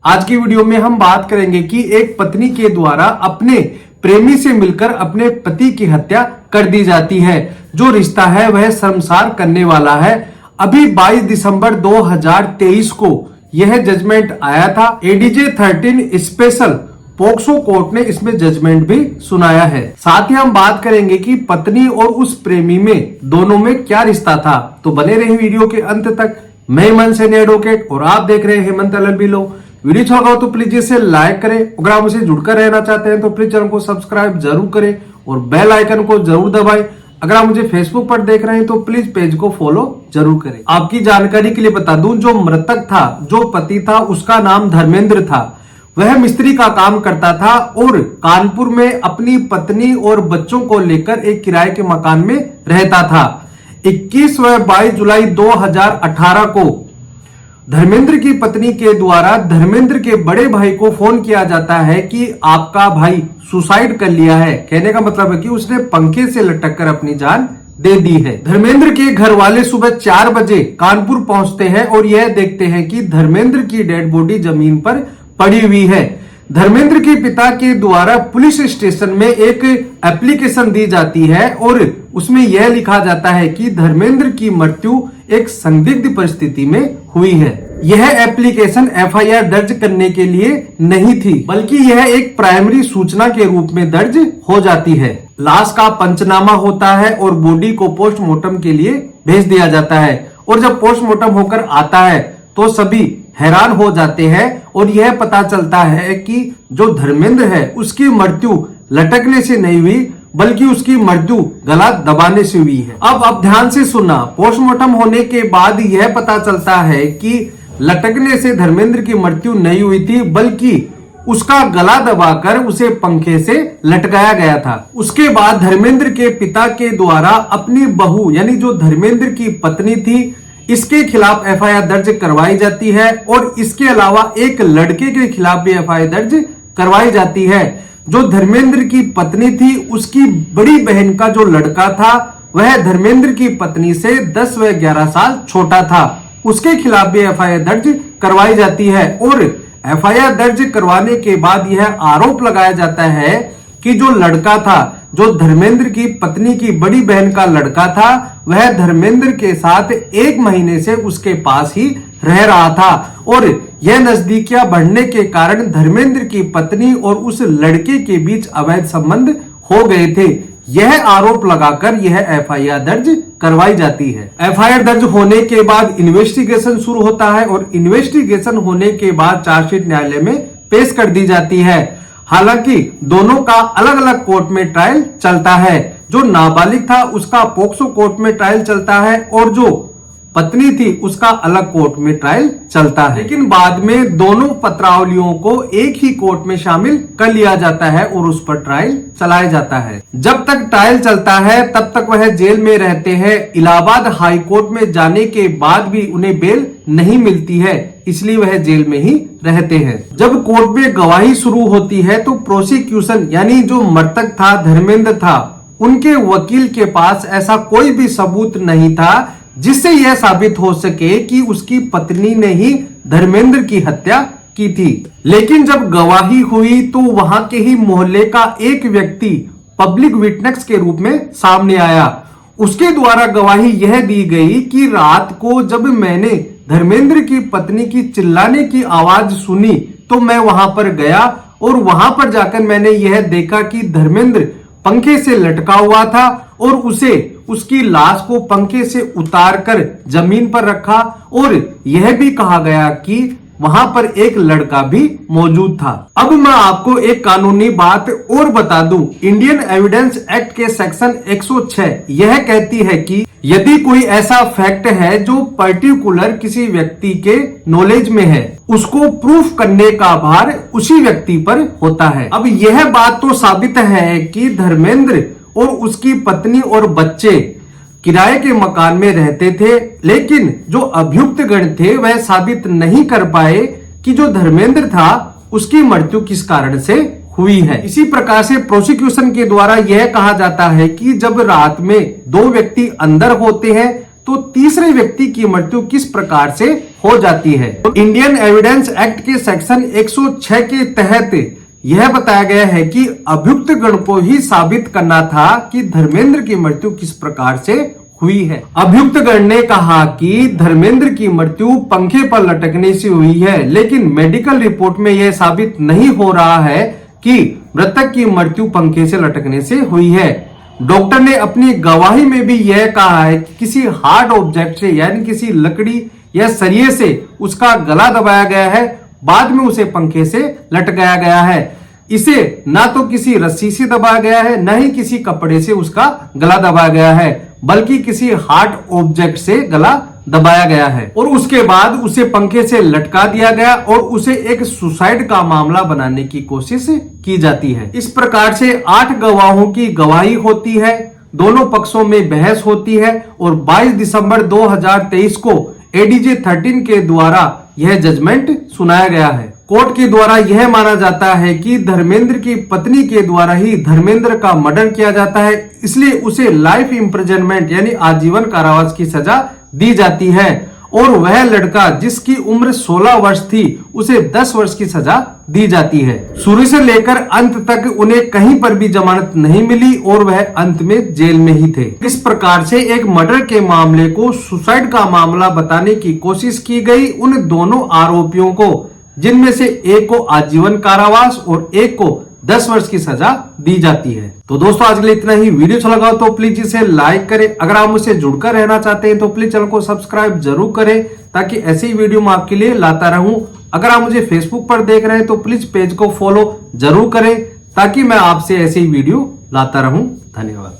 आज की वीडियो में हम बात करेंगे कि एक पत्नी के द्वारा अपने प्रेमी से मिलकर अपने पति की हत्या कर दी जाती है। जो रिश्ता है वह शर्मसार करने वाला है। अभी 22 दिसंबर 2023 को यह जजमेंट आया था। एडीजे 13 स्पेशल पोक्सो कोर्ट ने इसमें जजमेंट भी सुनाया है। साथ ही हम बात करेंगे कि पत्नी और उस प्रेमी में दोनों में क्या रिश्ता था। तो बने रहे वीडियो के अंत तक। मैं हेमंत सैनी एडवोकेट और आप देख रहे हैं हेमंत LLB लॉ। वीडियो अच्छा लगा तो प्लीज इसे लाइक करें। अगर आप मुझसे जुड़कर रहना चाहते हैं तो प्लीज चैनल को सब्सक्राइब जरूर करें और बेल आइकन को जरूर दबाएं। अगर आप मुझे फेसबुक पर देख रहे हैं तो प्लीज पेज को फॉलो जरूर करें। आपकी जानकारी के लिए बता दूं, जो मृतक था, जो पति था, उसका नाम धर्मेंद्र था। वह मिस्त्री का काम करता था और कानपुर में अपनी पत्नी और बच्चों को लेकर एक किराए के मकान में रहता था। 21 व 22 जुलाई 2018 को धर्मेंद्र की पत्नी के द्वारा धर्मेंद्र के बड़े भाई को फोन किया जाता है कि आपका भाई सुसाइड कर लिया है। कहने का मतलब है कि उसने पंखे से लटक कर अपनी जान दे दी है। धर्मेंद्र के घर वाले सुबह 4 बजे कानपुर पहुंचते हैं और यह देखते हैं कि धर्मेंद्र की डेड बॉडी जमीन पर पड़ी हुई है। धर्मेंद्र के पिता के द्वारा पुलिस स्टेशन में एक एप्लीकेशन दी जाती है और उसमें यह लिखा जाता है कि धर्मेंद्र की मृत्यु एक संदिग्ध परिस्थिति में हुई है। यह एप्लीकेशन FIR दर्ज करने के लिए नहीं थी, बल्कि यह एक प्राइमरी सूचना के रूप में दर्ज हो जाती है। लाश का पंचनामा होता है और बॉडी को पोस्टमार्टम के लिए भेज दिया जाता है। और जब पोस्टमार्टम होकर आता है तो सभी हैरान हो जाते हैं और यह पता चलता है कि जो धर्मेंद्र है उसकी मृत्यु लटकने से नहीं हुई, बल्कि उसकी मृत्यु गला दबाने से हुई है। अब ध्यान से सुनना। पोस्टमार्टम होने के बाद यह पता चलता है कि लटकने से धर्मेंद्र की मृत्यु नहीं हुई थी, बल्कि उसका गला दबाकर उसे पंखे से लटकाया गया था। उसके बाद धर्मेंद्र के पिता के द्वारा अपनी बहू यानी जो धर्मेंद्र की पत्नी थी इसके खिलाफ FIR दर्ज करवाई जाती है और इसके अलावा एक लड़के के खिलाफ भी FIR दर्ज करवाई जाती है। जो धर्मेंद्र की पत्नी थी उसकी बड़ी बहन का जो लड़का था वह धर्मेंद्र की पत्नी से 10 व 11 साल छोटा था। उसके खिलाफ भी FIR दर्ज करवाई जाती है और FIR दर्ज करवाने के बाद यह आरोप लगाया जाता है कि जो लड़का था, जो धर्मेंद्र की पत्नी की बड़ी बहन का लड़का था, वह धर्मेंद्र के साथ 1 महीने से उसके पास ही रह रहा था और यह नजदीकियां बढ़ने के कारण धर्मेंद्र की पत्नी और उस लड़के के बीच अवैध संबंध हो गए थे। यह आरोप लगाकर यह FIR दर्ज करवाई जाती है। FIR दर्ज होने के बाद इन्वेस्टिगेशन शुरू होता है और इन्वेस्टिगेशन होने के बाद चार्जशीट न्यायालय में पेश कर दी जाती है। हालांकि दोनों का अलग अलग कोर्ट में ट्रायल चलता है। जो नाबालिग था उसका पोक्सो कोर्ट में ट्रायल चलता है और जो पत्नी थी उसका अलग कोर्ट में ट्रायल चलता है। लेकिन बाद में दोनों पत्रावलियों को एक ही कोर्ट में शामिल कर लिया जाता है और उस पर ट्रायल चलाया जाता है। जब तक ट्रायल चलता है तब तक वह जेल में रहते हैं। इलाहाबाद हाई कोर्ट में जाने के बाद भी उन्हें बेल नहीं मिलती है, इसलिए वह जेल में ही रहते हैं। जब कोर्ट में गवाही शुरू होती है तो प्रोसिक्यूशन यानी जो मृतक था, धर्मेंद्र था, उनके वकील के पास ऐसा कोई भी सबूत नहीं था जिससे यह साबित हो सके कि उसकी पत्नी ने ही धर्मेंद्र की हत्या की थी। लेकिन जब गवाही हुई तो वहां के ही मोहल्ले का एक व्यक्ति पब्लिक विटनेस के रूप में सामने आया। उसके द्वारा गवाही यह दी गई कि रात को जब मैंने धर्मेंद्र की पत्नी की चिल्लाने की आवाज सुनी तो मैं वहां पर गया और वहां पर जाकर मैंने यह देखा कि धर्मेंद्र पंखे से लटका हुआ था और उसे उसकी लाश को पंखे से उतारकर जमीन पर रखा और यह भी कहा गया कि वहां पर एक लड़का भी मौजूद था। अब मैं आपको एक कानूनी बात और बता दूं। इंडियन एविडेंस एक्ट के सेक्शन 106 यह कहती है कि यदि कोई ऐसा फैक्ट है जो पर्टिकुलर किसी व्यक्ति के नॉलेज में है, उसको प्रूफ करने का भार उसी व्यक्ति पर होता है। अब यह बात तो साबित है कि धर्मेंद्र और उसकी पत्नी और बच्चे किराए के मकान में रहते थे, लेकिन जो अभियुक्त गण थे वह साबित नहीं कर पाए कि जो धर्मेंद्र था उसकी मृत्यु किस कारण से हुई है। इसी प्रकार से प्रोसिक्यूशन के द्वारा यह कहा जाता है कि जब रात में 2 व्यक्ति अंदर होते हैं तो तीसरे व्यक्ति की मृत्यु किस प्रकार से हो जाती है। तो इंडियन एविडेंस एक्ट के सेक्शन 106 के तहत यह बताया गया है कि अभियुक्त गण को ही साबित करना था कि धर्मेंद्र की मृत्यु किस प्रकार से हुई है। अभियुक्त गण ने कहा कि धर्मेंद्र की मृत्यु पंखे पर लटकने से हुई है, लेकिन मेडिकल रिपोर्ट में यह साबित नहीं हो रहा है कि मृतक की मृत्यु पंखे से लटकने से हुई है। डॉक्टर ने अपनी गवाही में भी यह कहा है कि किसी हार्ड ऑब्जेक्ट से यानी किसी लकड़ी या सरिये से उसका गला दबाया गया है, बाद में उसे पंखे से लटकाया गया है। इसे ना तो किसी रस्सी से दबाया गया है, न ही किसी कपड़े से उसका गला दबाया गया है, बल्कि किसी हार्ड ऑब्जेक्ट से गला दबाया गया है और उसके बाद उसे पंखे से लटका दिया गया और उसे एक सुसाइड का मामला बनाने की कोशिश की जाती है। इस प्रकार से 8 गवाहों की गवाही होती है, दोनों पक्षों में बहस होती है और 22 दिसंबर 2023 को एडीजे 13 के द्वारा यह जजमेंट सुनाया गया है। कोर्ट के द्वारा यह माना जाता है कि धर्मेंद्र की पत्नी के द्वारा ही धर्मेंद्र का मर्डर किया जाता है, इसलिए उसे लाइफ इम्प्रिजनमेंट यानी आजीवन कारावास की सजा दी जाती है और वह लड़का जिसकी उम्र 16 वर्ष थी उसे 10 वर्ष की सजा दी जाती है। शुरू से लेकर अंत तक उन्हें कहीं पर भी जमानत नहीं मिली और वह अंत में जेल में ही थे। इस प्रकार से एक मर्डर के मामले को सुसाइड का मामला बताने की कोशिश की गई उन दोनों आरोपियों को, जिनमें से एक को आजीवन कारावास और एक को 10 वर्ष की सजा दी जाती है। तो दोस्तों आज के लिए इतना ही। वीडियो अच्छा लगा तो प्लीज इसे लाइक करें। अगर आप मुझसे जुड़कर रहना चाहते हैं तो प्लीज चैनल को सब्सक्राइब जरूर करें, ताकि ऐसे ही वीडियो मैं आपके लिए लाता रहूं। अगर आप मुझे फेसबुक पर देख रहे हैं तो प्लीज पेज को फॉलो जरूर करें, ताकि मैं आपसे ऐसे ही वीडियो लाता रहूं। धन्यवाद।